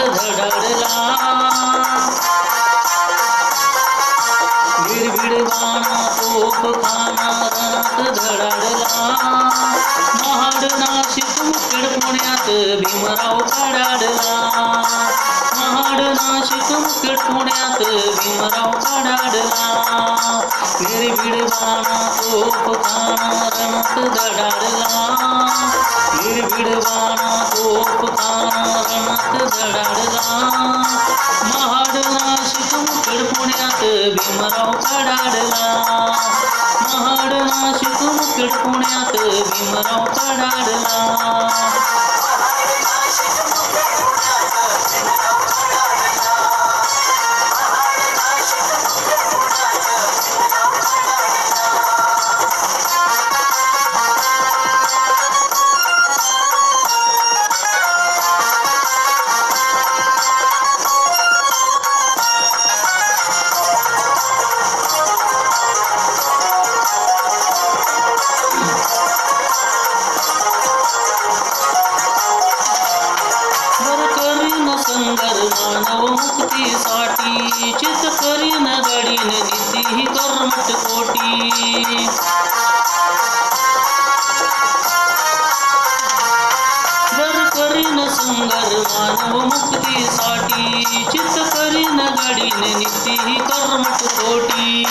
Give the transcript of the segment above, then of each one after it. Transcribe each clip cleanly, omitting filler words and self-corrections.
धडाडला भिडभिडवाना तोफखाना रणात धडाडला महाड नाशिक मुखेड पुण्यात भीमराव कडाडला महाड नाशिक मुखेड पुण्यात भीमराव कडाडला भिडभिडवाना तोफखाना रणात धडाडला भिडभिडवाना तोफखाना रणात धडाडला महाड नाशिक मुखेड पुण्यात भीमराव कडाडला महाड नाशिक मुखेड पुण्यात भीमराव कडाडला संगर मानव मुक्तीसाठी चित करीन गडीन निती कर्मठ कोटी जर करीन संगर मानव मुक्तीसाठी चित करीन गडीन निती कर्मठ कोटी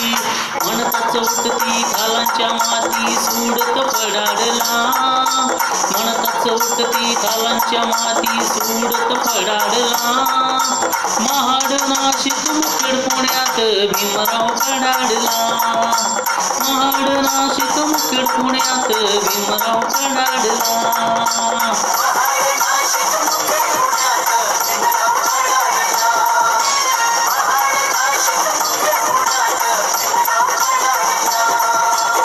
म्हणताच उठती खालांच्या माती सुडत पडाडला म्हणताच उठती खालांच्या माती सुडत पडाडला महाड नाशिक मुखेड पुण्यात भीमराव कडाडला महाड नाशिक मुखेड पुण्यात भीमराव कडाडला